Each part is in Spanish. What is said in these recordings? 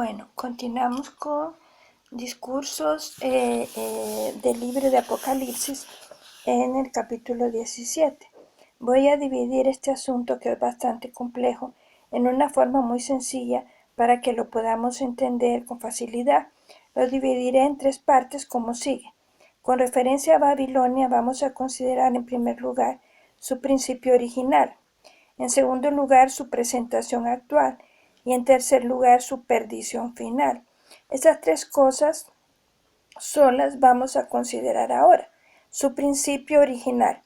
Bueno, continuamos con discursos del libro de Apocalipsis en el capítulo 17. Voy a dividir este asunto, que es bastante complejo, en una forma muy sencilla para que lo podamos entender con facilidad. Lo dividiré en tres partes como sigue. Con referencia a Babilonia, vamos a considerar en primer lugar su principio original, en segundo lugar su presentación actual y en tercer lugar su perdición final. Estas tres cosas solas vamos a considerar ahora. Su principio original.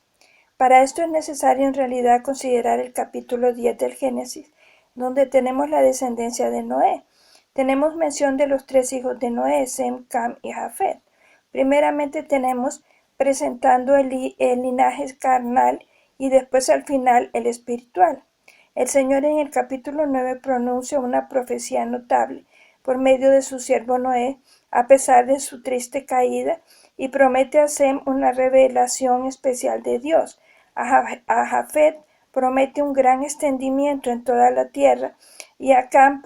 Para esto es necesario en realidad considerar el capítulo 10 del Génesis, donde tenemos la descendencia de Noé. Tenemos mención de los tres hijos de Noé, Sem, Cam y Jafet. Primeramente tenemos presentando el linaje carnal y después al final el espiritual. El Señor en el capítulo 9 pronuncia una profecía notable por medio de su siervo Noé, a pesar de su triste caída, y promete a Sem una revelación especial de Dios. A Jafet promete un gran extendimiento en toda la tierra, y a Cam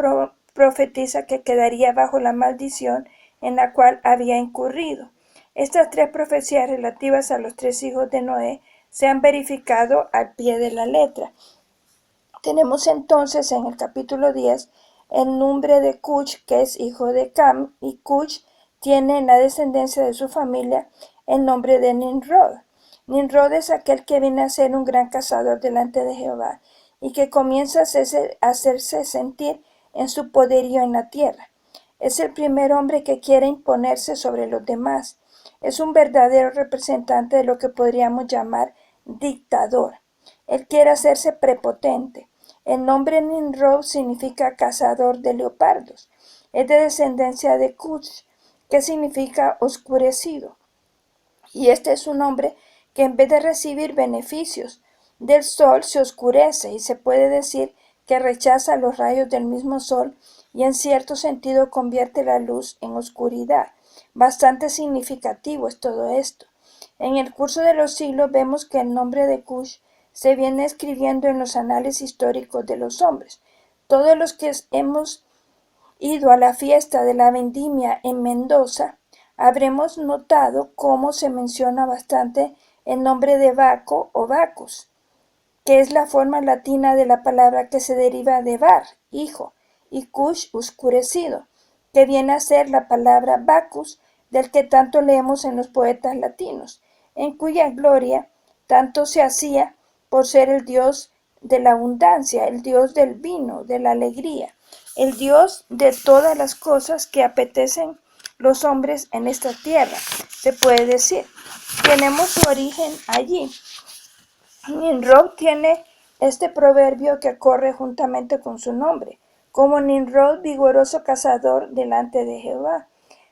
profetiza que quedaría bajo la maldición en la cual había incurrido. Estas tres profecías relativas a los tres hijos de Noé se han verificado al pie de la letra. Tenemos entonces en el capítulo 10 el nombre de Cush, que es hijo de Cam, y Cush tiene en la descendencia de su familia el nombre de Nimrod. Nimrod es aquel que viene a ser un gran cazador delante de Jehová y que comienza a hacerse sentir en su poderío en la tierra. Es el primer hombre que quiere imponerse sobre los demás. Es un verdadero representante de lo que podríamos llamar dictador. Él quiere hacerse prepotente. El nombre Nimrod significa cazador de leopardos. Es de descendencia de Cush, que significa oscurecido. Y este es un hombre que en vez de recibir beneficios del sol se oscurece, y se puede decir que rechaza los rayos del mismo sol y en cierto sentido convierte la luz en oscuridad. Bastante significativo es todo esto. En el curso de los siglos vemos que el nombre de Cush se viene escribiendo en los anales históricos de los hombres. Todos los que hemos ido a la fiesta de la vendimia en Mendoza, habremos notado cómo se menciona bastante el nombre de Baco o Bacchus, que es la forma latina de la palabra que se deriva de bar, hijo, y Cush, oscurecido, que viene a ser la palabra Bacchus, del que tanto leemos en los poetas latinos, en cuya gloria tanto se hacía por ser el Dios de la abundancia, el Dios del vino, de la alegría, el Dios de todas las cosas que apetecen los hombres en esta tierra, se puede decir. Tenemos su origen allí. Nimrod tiene este proverbio que corre juntamente con su nombre, como Nimrod, vigoroso cazador delante de Jehová,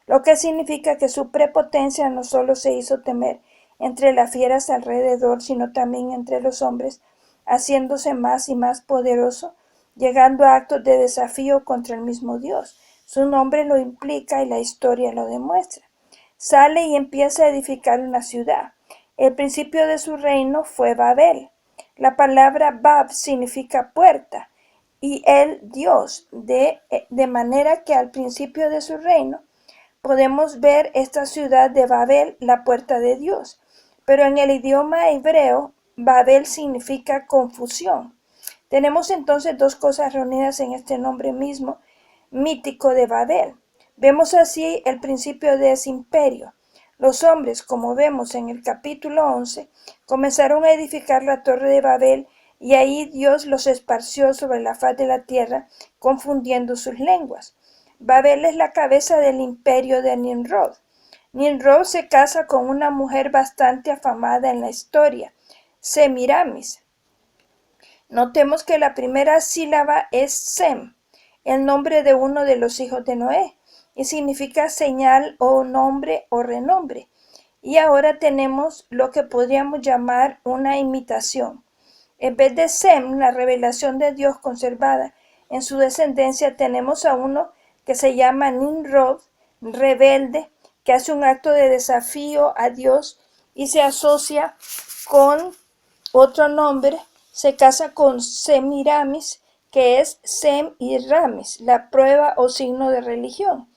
lo que significa que su prepotencia no solo se hizo temer entre las fieras alrededor, sino también entre los hombres, haciéndose más y más poderoso, llegando a actos de desafío contra el mismo Dios. Su nombre lo implica y la historia lo demuestra. Sale y empieza a edificar una ciudad. El principio de su reino fue Babel. La palabra Bab significa puerta y el Dios, de manera que al principio de su reino podemos ver esta ciudad de Babel, la puerta de Dios. Pero en el idioma hebreo, Babel significa confusión. Tenemos entonces dos cosas reunidas en este nombre mismo mítico de Babel. Vemos así el principio de ese imperio. Los hombres, como vemos en el capítulo 11, comenzaron a edificar la torre de Babel, y ahí Dios los esparció sobre la faz de la tierra, confundiendo sus lenguas. Babel es la cabeza del imperio de Nimrod. Nimrod se casa con una mujer bastante afamada en la historia, Semiramis. Notemos que la primera sílaba es Sem, el nombre de uno de los hijos de Noé, y significa señal o nombre o renombre. Y ahora tenemos lo que podríamos llamar una imitación. En vez de Sem, la revelación de Dios conservada en su descendencia, tenemos a uno que se llama Nimrod, rebelde, que hace un acto de desafío a Dios y se asocia con otro nombre, se casa con Semiramis, que es Sem y Ramis, la prueba o signo de religión,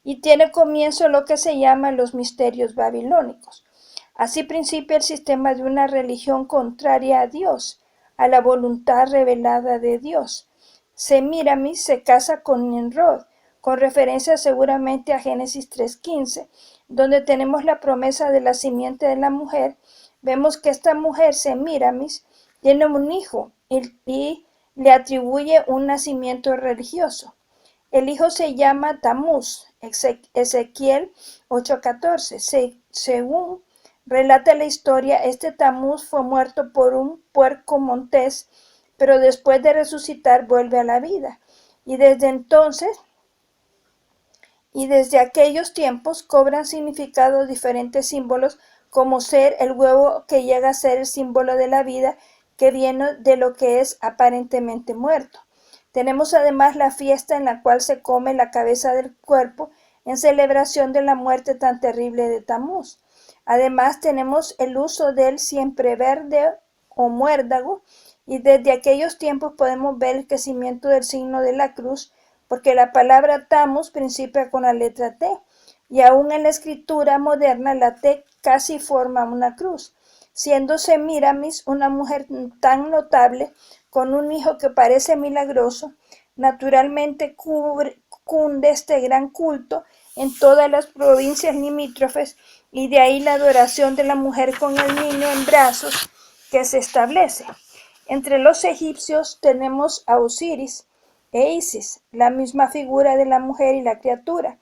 y tiene comienzo lo que se llama los misterios babilónicos. Así principia el sistema de una religión contraria a Dios, a la voluntad revelada de Dios. Semiramis se casa con Nimrod, con referencia seguramente a Génesis 3:15, donde tenemos la promesa de la simiente de la mujer. Vemos que esta mujer, Semiramis, tiene un hijo y le atribuye un nacimiento religioso. El hijo se llama Tamuz, Ezequiel 8:14. Según relata la historia, este Tamuz fue muerto por un puerco montés, pero después de resucitar vuelve a la vida. Y desde aquellos tiempos cobran significado diferentes símbolos, como ser el huevo que llega a ser el símbolo de la vida que viene de lo que es aparentemente muerto. Tenemos además la fiesta en la cual se come la cabeza del cuerpo en celebración de la muerte tan terrible de Tamuz. Además tenemos el uso del siempreverde o muérdago, y desde aquellos tiempos podemos ver el crecimiento del signo de la cruz, porque la palabra Tammuz principia con la letra T, y aún en la escritura moderna la T casi forma una cruz, siendo Semiramis una mujer tan notable, con un hijo que parece milagroso. Naturalmente cunde este gran culto en todas las provincias limítrofes, y de ahí la adoración de la mujer con el niño en brazos que se establece. Entre los egipcios tenemos a Osiris e Isis, la misma figura de la mujer y la criatura.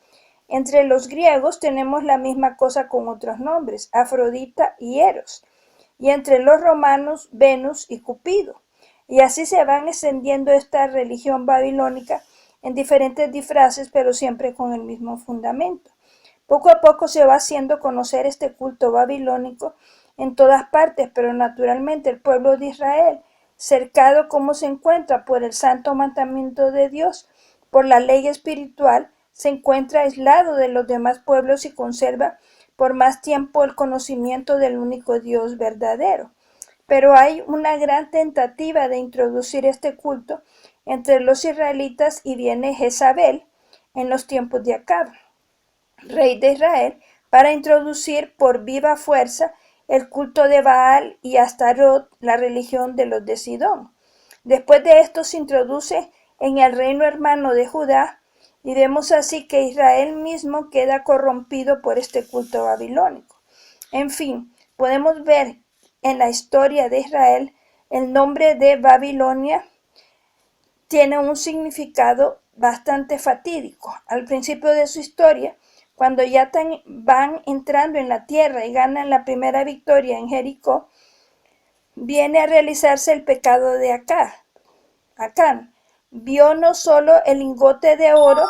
Entre los griegos tenemos la misma cosa con otros nombres, Afrodita y Eros. Y entre los romanos, Venus y Cupido. Y así se van extendiendo esta religión babilónica en diferentes disfraces, pero siempre con el mismo fundamento. Poco a poco se va haciendo conocer este culto babilónico en todas partes, pero naturalmente el pueblo de Israel, cercado como se encuentra por el santo mandamiento de Dios, por la ley espiritual, se encuentra aislado de los demás pueblos y conserva por más tiempo el conocimiento del único Dios verdadero. Pero hay una gran tentativa de introducir este culto entre los israelitas, y viene Jezabel en los tiempos de Acab, rey de Israel, para introducir por viva fuerza el culto de Baal y Astarot, la religión de los de Sidón. Después de esto se introduce en el reino hermano de Judá, y vemos así que Israel mismo queda corrompido por este culto babilónico. En fin, podemos ver en la historia de Israel el nombre de Babilonia tiene un significado bastante fatídico. Al principio de su historia, cuando ya van entrando en la tierra y ganan la primera victoria en Jericó, viene a realizarse el pecado de Acán. Vio no solo el lingote de oro,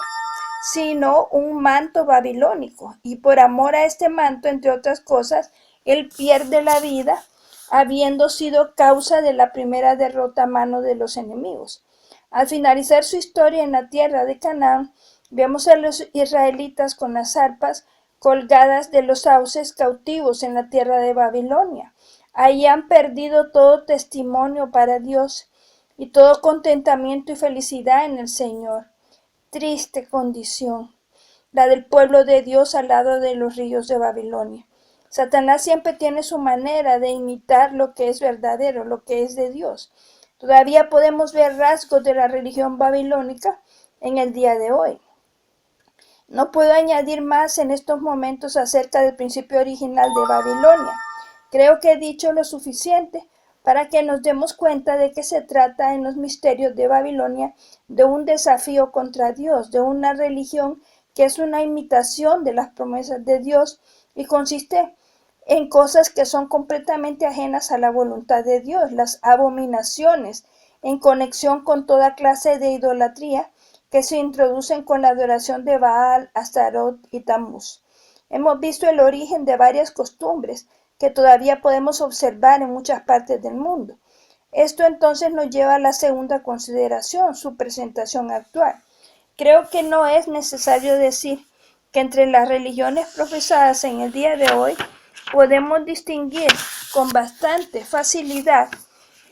sino un manto babilónico, y por amor a este manto, entre otras cosas, él pierde la vida, habiendo sido causa de la primera derrota a mano de los enemigos. Al finalizar su historia en la tierra de Canaán, vemos a los israelitas con las arpas colgadas de los sauces, cautivos en la tierra de Babilonia. Ahí han perdido todo testimonio para Dios y todo contentamiento y felicidad en el Señor. Triste condición, la del pueblo de Dios al lado de los ríos de Babilonia. Satanás siempre tiene su manera de imitar lo que es verdadero, lo que es de Dios. Todavía podemos ver rasgos de la religión babilónica en el día de hoy. No puedo añadir más en estos momentos acerca del principio original de Babilonia. Creo que he dicho lo suficiente para que nos demos cuenta de que se trata en los misterios de Babilonia de un desafío contra Dios, de una religión que es una imitación de las promesas de Dios y consiste en cosas que son completamente ajenas a la voluntad de Dios, las abominaciones en conexión con toda clase de idolatría que se introducen con la adoración de Baal, Astarot y Tamuz. Hemos visto el origen de varias costumbres que todavía podemos observar en muchas partes del mundo. Esto entonces nos lleva a la segunda consideración, su presentación actual. Creo que no es necesario decir que entre las religiones profesadas en el día de hoy podemos distinguir con bastante facilidad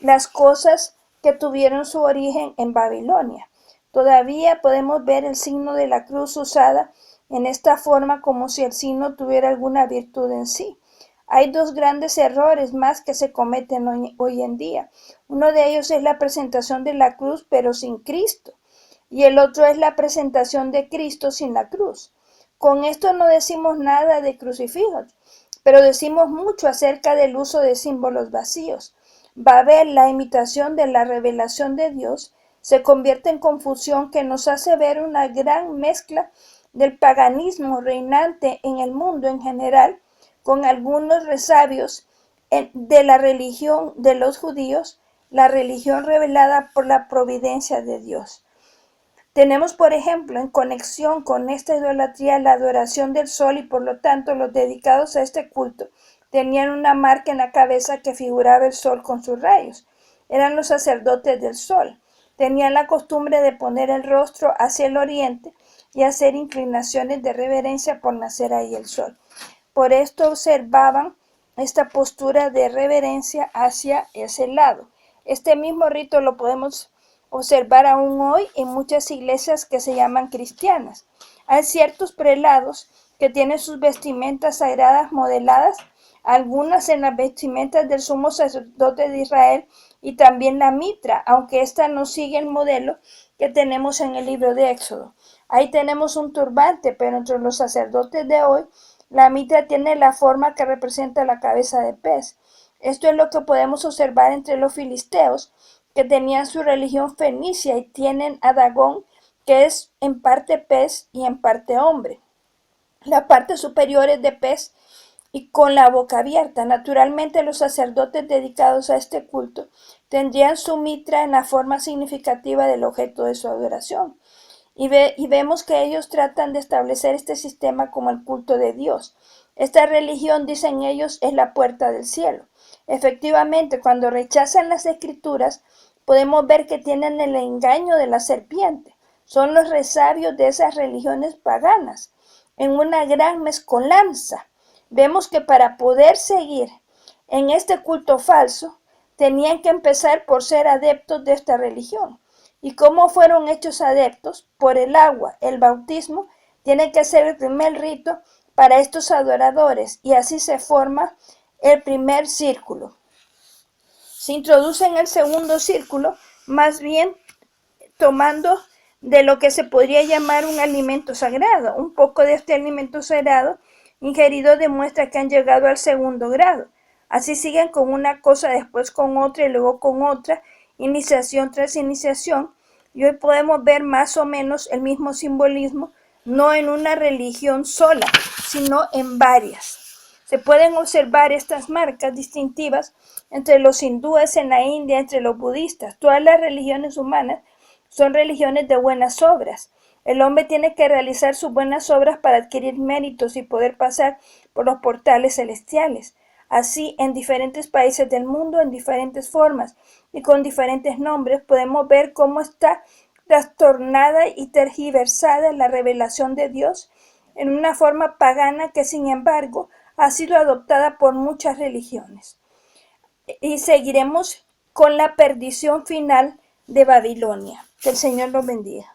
las cosas que tuvieron su origen en Babilonia. Todavía podemos ver el signo de la cruz usada en esta forma como si el signo tuviera alguna virtud en sí. Hay dos grandes errores más que se cometen hoy en día. Uno de ellos es la presentación de la cruz pero sin Cristo, y el otro es la presentación de Cristo sin la cruz. Con esto no decimos nada de crucifijos, pero decimos mucho acerca del uso de símbolos vacíos. Babel, la imitación de la revelación de Dios, se convierte en confusión que nos hace ver una gran mezcla del paganismo reinante en el mundo en general, con algunos resabios de la religión de los judíos, la religión revelada por la providencia de Dios. Tenemos, por ejemplo, en conexión con esta idolatría la adoración del sol, y por lo tanto los dedicados a este culto tenían una marca en la cabeza que figuraba el sol con sus rayos. Eran los sacerdotes del sol. Tenían la costumbre de poner el rostro hacia el oriente y hacer inclinaciones de reverencia por nacer ahí el sol. Por esto observaban esta postura de reverencia hacia ese lado. Este mismo rito lo podemos observar aún hoy en muchas iglesias que se llaman cristianas. Hay ciertos prelados que tienen sus vestimentas sagradas modeladas, algunas en las vestimentas del sumo sacerdote de Israel, y también la mitra, aunque esta no sigue el modelo que tenemos en el libro de Éxodo. Ahí tenemos un turbante, pero entre los sacerdotes de hoy, la mitra tiene la forma que representa la cabeza de pez. Esto es lo que podemos observar entre los filisteos, que tenían su religión fenicia y tienen a Dagón, que es en parte pez y en parte hombre. La parte superior es de pez y con la boca abierta. Naturalmente, los sacerdotes dedicados a este culto tendrían su mitra en la forma significativa del objeto de su adoración. Y vemos que ellos tratan de establecer este sistema como el culto de Dios. Esta religión, dicen ellos, es la puerta del cielo. Efectivamente, cuando rechazan las escrituras, podemos ver que tienen el engaño de la serpiente. Son los resabios de esas religiones paganas, en una gran mezcolanza. Vemos que para poder seguir en este culto falso, tenían que empezar por ser adeptos de esta religión. ¿Y cómo fueron hechos adeptos? Por el agua. El bautismo tiene que ser el primer rito para estos adoradores, y así se forma el primer círculo. Se introduce en el segundo círculo, más bien tomando de lo que se podría llamar un alimento sagrado. Un poco de este alimento sagrado ingerido demuestra que han llegado al segundo grado. Así siguen con una cosa, después con otra y luego con otra, iniciación tras iniciación, y hoy podemos ver más o menos el mismo simbolismo, no en una religión sola, sino en varias. Se pueden observar estas marcas distintivas entre los hindúes en la India, entre los budistas. Todas las religiones humanas son religiones de buenas obras. El hombre tiene que realizar sus buenas obras para adquirir méritos y poder pasar por los portales celestiales. Así, en diferentes países del mundo, en diferentes formas y con diferentes nombres, podemos ver cómo está trastornada y tergiversada la revelación de Dios en una forma pagana que, sin embargo, ha sido adoptada por muchas religiones. Y seguiremos con la perdición final de Babilonia. Que el Señor los bendiga.